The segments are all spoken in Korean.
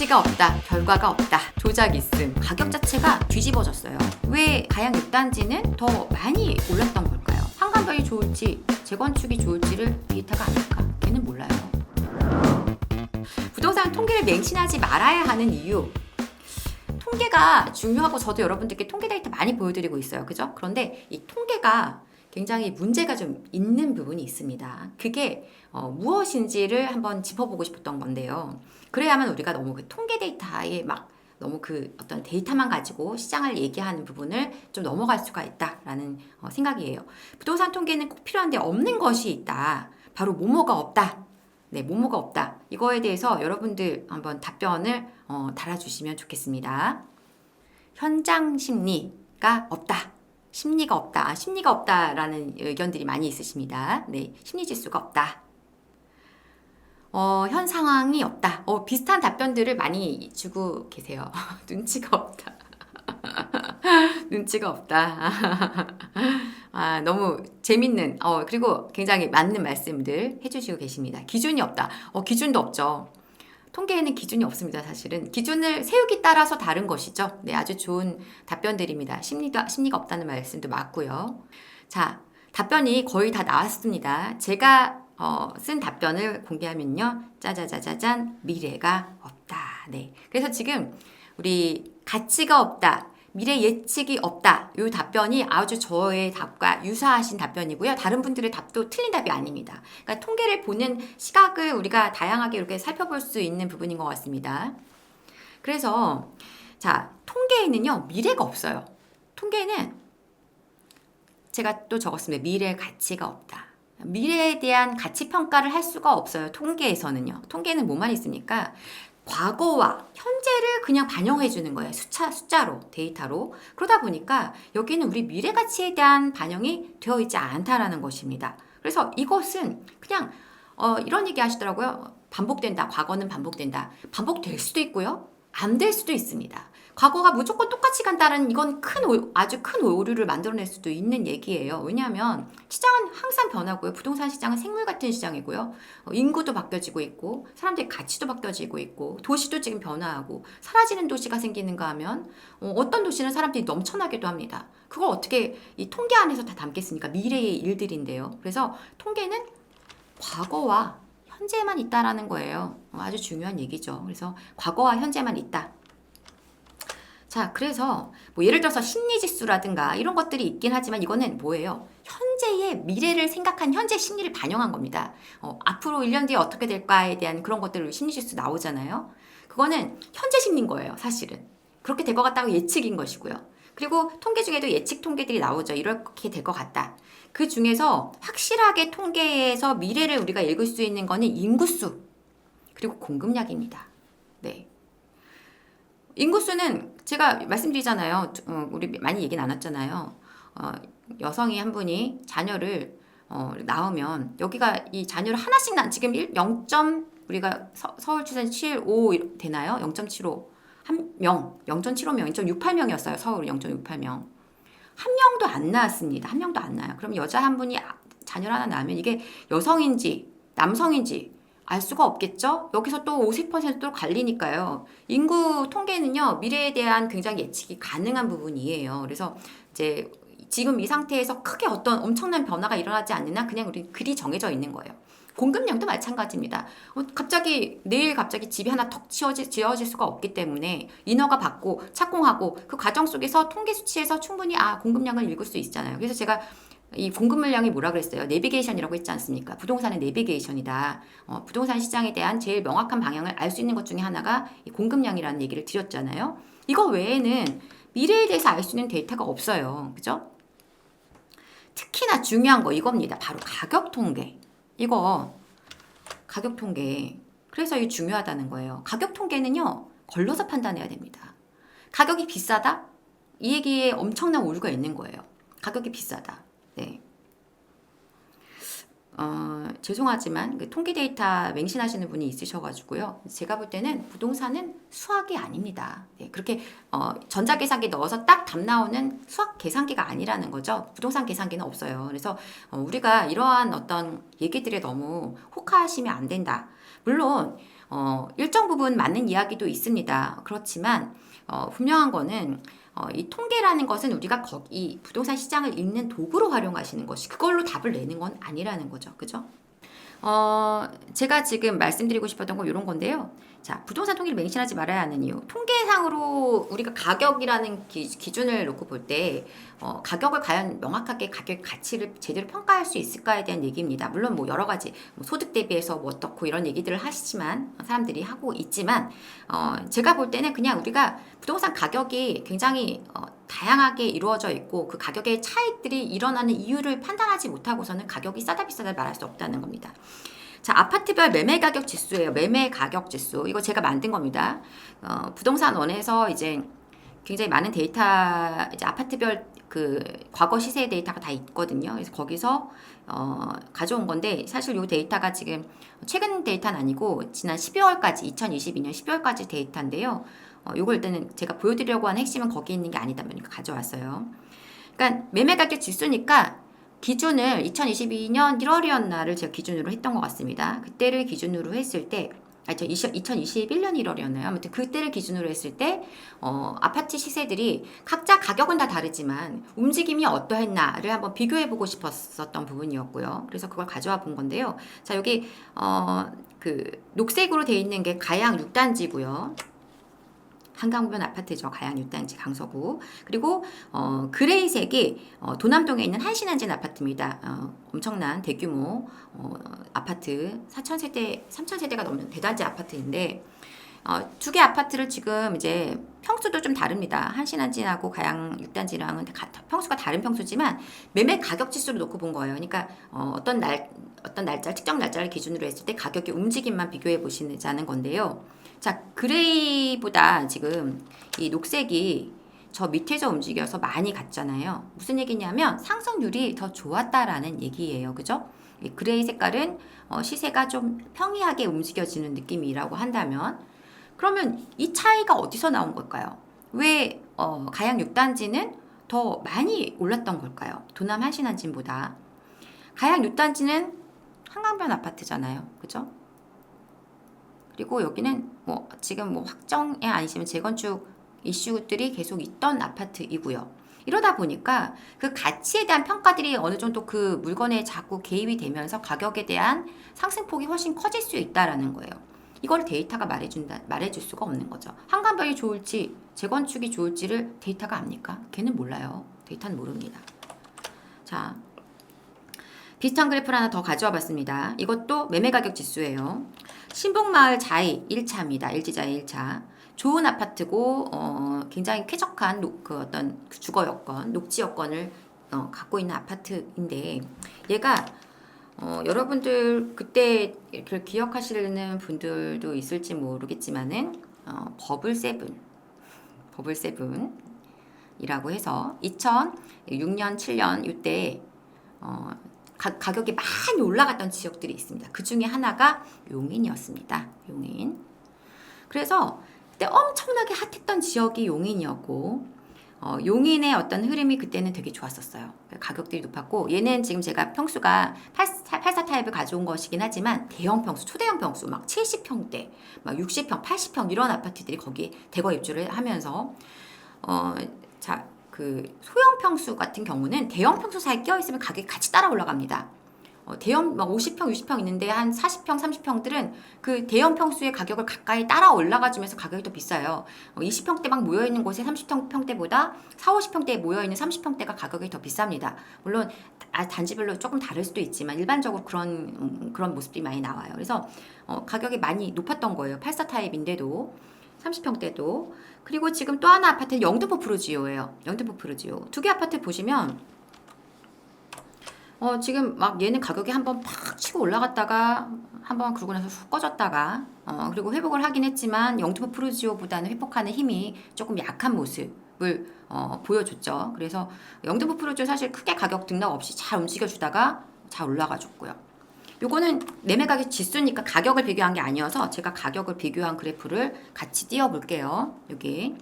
가치가 없다, 결과가 없다, 조작 있음, 가격 자체가 뒤집어졌어요. 왜 가양 6단지는 더 많이 올랐던 걸까요? 한간별이 좋을지 재건축이 좋을지를 데이터가 아닐까? 걔는 몰라요. 부동산 통계를 맹신하지 말아야 하는 이유, 통계가 중요하고 저도 여러분들께 통계 데이터 많이 보여드리고 있어요. 그죠? 그런데 이 통계가 굉장히 문제가 좀 있는 부분이 있습니다. 그게 무엇인지를 한번 짚어보고 싶었던 건데요. 그래야만 우리가 너무 그 통계 데이터에 막 너무 그 어떤 데이터만 가지고 시장을 얘기하는 부분을 좀 넘어갈 수가 있다라는 생각이에요. 부동산 통계는 꼭 필요한데 없는 것이 있다. 바로 뭐뭐가 없다. 네, 뭐뭐가 없다. 이거에 대해서 여러분들 한번 답변을 달아주시면 좋겠습니다. 현장 심리가 없다. 심리가 없다. 심리가 없다라는 의견들이 많이 있으십니다. 네, 심리 지수가 없다. 현 상황이 없다. 비슷한 답변들을 많이 주고 계세요. 눈치가 없다. 눈치가 없다. 너무 재밌는, 그리고 굉장히 맞는 말씀들 해주시고 계십니다. 기준이 없다. 기준도 없죠. 통계에는 기준이 없습니다. 사실은 기준을 세우기 따라서 다른 것이죠. 네, 아주 좋은 답변들입니다. 심리가 없다는 말씀도 맞고요. 자, 답변이 거의 다 나왔습니다. 제가 쓴 답변을 공개하면요, 짜자자자잔, 미래가 없다. 네, 그래서 지금 우리 가치가 없다, 미래 예측이 없다. 이 답변이 아주 저의 답과 유사하신 답변이고요. 다른 분들의 답도 틀린 답이 아닙니다. 그러니까 통계를 보는 시각을 우리가 다양하게 이렇게 살펴볼 수 있는 부분인 것 같습니다. 그래서 자, 통계에는요, 미래가 없어요. 통계는 제가 또 적었습니다. 미래 가치가 없다. 미래에 대한 가치 평가를 할 수가 없어요. 통계에서는요. 통계는 뭐만 있습니까? 과거와 현재를 그냥 반영해 주는 거예요. 숫자로, 데이터로. 그러다 보니까 여기는 우리 미래 가치에 대한 반영이 되어 있지 않다라는 것입니다. 그래서 이것은 그냥 이런 얘기 하시더라고요. 반복된다. 과거는 반복된다. 반복될 수도 있고요. 안 될 수도 있습니다. 과거가 무조건 똑같이 간다는 이건 아주 큰 오류를 만들어낼 수도 있는 얘기예요. 왜냐하면 시장은 항상 변하고요. 부동산 시장은 생물 같은 시장이고요. 인구도 바뀌어지고 있고 사람들의 가치도 바뀌어지고 있고 도시도 지금 변화하고 사라지는 도시가 생기는가 하면 어떤 도시는 사람들이 넘쳐나기도 합니다. 그걸 어떻게 이 통계 안에서 다 담겠습니까? 미래의 일들인데요. 그래서 통계는 과거와 현재만 있다라는 거예요. 아주 중요한 얘기죠. 그래서 과거와 현재만 있다. 자, 그래서 뭐 예를 들어서 심리지수라든가 이런 것들이 있긴 하지만 이거는 뭐예요? 현재의 미래를 생각한 현재 심리를 반영한 겁니다. 앞으로 1년 뒤에 어떻게 될까에 대한 그런 것들 심리지수 나오잖아요. 그거는 현재 심리인 거예요, 사실은. 그렇게 될 것 같다고 예측인 것이고요. 그리고 통계 중에도 예측 통계들이 나오죠. 이렇게 될 것 같다. 그 중에서 확실하게 통계에서 미래를 우리가 읽을 수 있는 거는 인구수 그리고 공급량입니다. 네. 인구수는 제가 말씀드리잖아요. 우리 많이 얘기 나눴잖아요. 여성이 한 분이 자녀를 낳으면 여기가 이 자녀를 하나씩 지금 0. 서울 추산 75 되나요? 0.75 한 명, 0.75명, 0.68명이었어요. 서울 0.68명. 한 명도 안 낳았습니다. 한 명도 안 낳아요. 그럼 여자 한 분이 자녀를 하나 낳으면 이게 여성인지 남성인지 알 수가 없겠죠? 여기서 또 50%로 갈리니까요. 인구 통계는요, 미래에 대한 굉장히 예측이 가능한 부분이에요. 그래서 이제 지금 이 상태에서 크게 어떤 엄청난 변화가 일어나지 않는 한 그냥 우리 글이 정해져 있는 거예요. 공급량도 마찬가지입니다. 내일 갑자기 집이 하나 턱 지어질 수가 없기 때문에 인허가 받고 착공하고 그 과정 속에서 통계 수치에서 충분히 공급량을 읽을 수 있잖아요. 그래서 제가 이 공급 물량이 뭐라 그랬어요? 내비게이션이라고 했지 않습니까? 부동산은 내비게이션이다. 부동산 시장에 대한 제일 명확한 방향을 알 수 있는 것 중에 하나가 이 공급량이라는 얘기를 드렸잖아요. 이거 외에는 미래에 대해서 알 수 있는 데이터가 없어요. 그죠? 특히나 중요한 거 이겁니다. 바로 가격 통계. 이거 가격 통계. 그래서 이게 중요하다는 거예요. 가격 통계는요, 걸러서 판단해야 됩니다. 가격이 비싸다? 이 얘기에 엄청난 오류가 있는 거예요. 가격이 비싸다. 네. 죄송하지만 그 통계 데이터 맹신하시는 분이 있으셔가지고요. 제가 볼 때는 부동산은 수학이 아닙니다. 네, 그렇게 전자계산기 넣어서 딱 답 나오는 수학 계산기가 아니라는 거죠. 부동산 계산기는 없어요. 그래서 우리가 이러한 어떤 얘기들에 너무 혹하시면 안 된다. 물론 일정 부분 맞는 이야기도 있습니다. 그렇지만 분명한 거는 이 통계라는 것은 우리가 이 부동산 시장을 읽는 도구로 활용하시는 것이 그걸로 답을 내는 건 아니라는 거죠. 그죠? 제가 지금 말씀드리고 싶었던 건 이런 건데요. 자, 부동산 통계를 맹신하지 말아야 하는 이유. 통계상으로 우리가 가격이라는 기준을 놓고 볼 때, 가격을 과연 명확하게 가격 가치를 제대로 평가할 수 있을까에 대한 얘기입니다. 물론 뭐 여러 가지 뭐 소득 대비해서 뭐 어떻고 이런 얘기들을 하시지만, 사람들이 하고 있지만, 제가 볼 때는 그냥 우리가 부동산 가격이 굉장히 다양하게 이루어져 있고 그 가격의 차익들이 일어나는 이유를 판단하지 못하고서는 가격이 싸다 비싸다 말할 수 없다는 겁니다. 자, 아파트별 매매 가격 지수예요. 매매 가격 지수. 이거 제가 만든 겁니다. 부동산 원에서 이제 굉장히 많은 데이터, 이제 아파트별 그 과거 시세 데이터가 다 있거든요. 그래서 거기서 가져온 건데 사실 이 데이터가 지금 최근 데이터는 아니고 지난 12월까지 2022년 12월까지 데이터인데요. 요걸 일단은 제가 보여드리려고 하는 핵심은 거기 있는 게 아니다 보니까 가져왔어요. 그러니까 매매 가격 지수니까 기준을 2022년 1월이었나를 제가 기준으로 했던 것 같습니다. 그때를 기준으로 했을 때 2021년 1월이었나요? 아무튼 그때를 기준으로 했을 때 아파트 시세들이 각자 가격은 다 다르지만 움직임이 어떠했나를 한번 비교해보고 싶었었던 부분이었고요. 그래서 그걸 가져와 본 건데요. 자, 여기 그 녹색으로 되어 있는 게 가양 6단지고요. 한강변 아파트죠. 가양 6단지 강서구. 그리고 그레이색이 도남동에 있는 한신한진 아파트입니다. 엄청난 대규모 아파트 3,000세대가 넘는 대단지 아파트인데 두 개 아파트를 지금 이제 평수도 좀 다릅니다. 한신한진하고 가양 6단지랑은 평수가 다른 평수지만 매매 가격 지수로 놓고 본 거예요. 그러니까 어떤 날짜, 특정 날짜를 기준으로 했을 때 가격의 움직임만 비교해 보시자는 건데요. 자, 그레이보다 지금 이 녹색이 저 밑에서 움직여서 많이 갔잖아요. 무슨 얘기냐면 상승률이 더 좋았다라는 얘기예요. 그죠? 이 그레이 색깔은 시세가 좀 평이하게 움직여지는 느낌이라고 한다면 그러면 이 차이가 어디서 나온 걸까요? 왜 가양 6단지는 더 많이 올랐던 걸까요? 도남 한신한진보다. 가양 6단지는 한강변 아파트잖아요. 그죠? 그리고 여기는 뭐 지금 뭐 확정이 아니시면 재건축 이슈들이 계속 있던 아파트이고요. 이러다 보니까 그 가치에 대한 평가들이 어느 정도 그 물건에 자꾸 개입이 되면서 가격에 대한 상승폭이 훨씬 커질 수 있다라는 거예요. 이걸 데이터가 말해줄 수가 없는 거죠. 한강변이 좋을지 재건축이 좋을지를 데이터가 압니까? 걔는 몰라요. 데이터는 모릅니다. 자, 비슷한 그래프를 하나 더 가져와 봤습니다. 이것도 매매가격 지수예요. 신북마을 자이 1차입니다. LG자이 1차. 좋은 아파트고 굉장히 쾌적한 그 어떤 주거 여건, 녹지 여건을 갖고 있는 아파트인데 얘가 여러분들 그때 이렇게 기억하시는 분들도 있을지 모르겠지만은 버블 세븐이라고 해서 2006년, 7년 이때 가격이 많이 올라갔던 지역들이 있습니다. 그 중에 하나가 용인이었습니다. 용인. 그래서 그때 엄청나게 핫했던 지역이 용인이었고 용인의 어떤 흐름이 그때는 되게 좋았었어요. 가격들이 높았고 얘는 지금 제가 평수가 84 타입을 가져온 것이긴 하지만 대형 평수, 초대형 평수 막 70평대, 막 60평, 80평 이런 아파트들이 거기에 대거 입주를 하면서 자, 그 소형 평수 같은 경우는 대형 평수 사이에 껴있으면 가격이 같이 따라 올라갑니다. 대형 막 50평, 60평 있는데 한 40평, 30평들은 그 대형 평수의 가격을 가까이 따라 올라가주면서 가격이 더 비싸요. 20평대 막 모여있는 곳에 30평대보다 4, 50평대에 모여있는 30평대가 가격이 더 비쌉니다. 물론 단지별로 조금 다를 수도 있지만 일반적으로 그런 모습들이 많이 나와요. 그래서 가격이 많이 높았던 거예요. 84 타입인데도 30평대도. 그리고 지금 또 하나 아파트는 영등포 프루지오예요. 영등포 프루지오. 두 개 아파트 보시면 지금 막 얘는 가격이 한번 팍 치고 올라갔다가 한번 그러고 나서 훅 꺼졌다가 그리고 회복을 하긴 했지만 영등포 프루지오보다는 회복하는 힘이 조금 약한 모습을 보여줬죠. 그래서 영등포 프루지오 사실 크게 가격 등락 없이 잘 움직여주다가 잘 올라가 줬고요. 요거는 매매 가격 지수니까 가격을 비교한 게 아니어서 제가 가격을 비교한 그래프를 같이 띄워 볼게요. 여기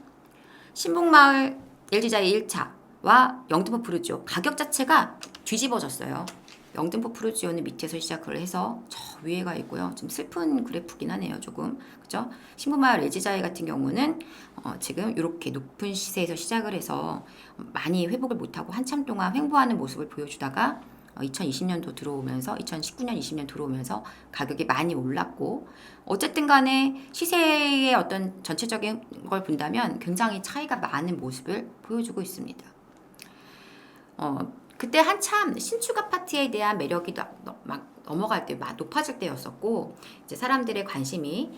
신북마을 LG자이 1차와 영등포 프루지오 가격 자체가 뒤집어졌어요. 영등포 프루지오는 밑에서 시작을 해서 저 위에가 있고요. 좀 슬픈 그래프긴 하네요. 조금 그죠? 신부마을 레지자이 같은 경우는 지금 이렇게 높은 시세에서 시작을 해서 많이 회복을 못하고 한참 동안 횡보하는 모습을 보여주다가 2020년도 들어오면서 2019년 20년 들어오면서 가격이 많이 올랐고 어쨌든 간에 시세의 어떤 전체적인 걸 본다면 굉장히 차이가 많은 모습을 보여주고 있습니다. 그때 한참 신축 아파트에 대한 매력이 막 넘어갈 때 높아질 때였었고 이제 사람들의 관심이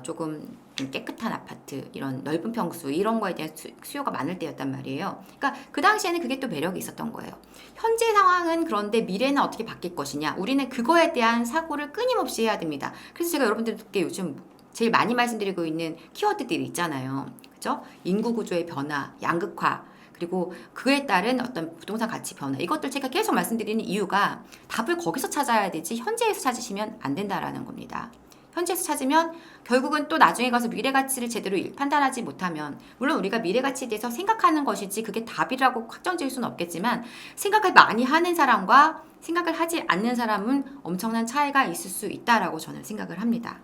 조금 좀 깨끗한 아파트 이런 넓은 평수 이런 거에 대한 수요가 많을 때였단 말이에요. 그러니까 그 당시에는 그게 또 매력이 있었던 거예요. 현재 상황은 그런데 미래는 어떻게 바뀔 것이냐 우리는 그거에 대한 사고를 끊임없이 해야 됩니다. 그래서 제가 여러분들께 요즘 제일 많이 말씀드리고 있는 키워드들이 있잖아요. 그죠? 인구 구조의 변화, 양극화 그리고 그에 따른 어떤 부동산 가치 변화 이것들 제가 계속 말씀드리는 이유가 답을 거기서 찾아야 되지 현재에서 찾으시면 안 된다라는 겁니다. 현재에서 찾으면 결국은 또 나중에 가서 미래 가치를 제대로 판단하지 못하면 물론 우리가 미래 가치에 대해서 생각하는 것이지 그게 답이라고 확정 지을 수는 없겠지만 생각을 많이 하는 사람과 생각을 하지 않는 사람은 엄청난 차이가 있을 수 있다라고 저는 생각을 합니다.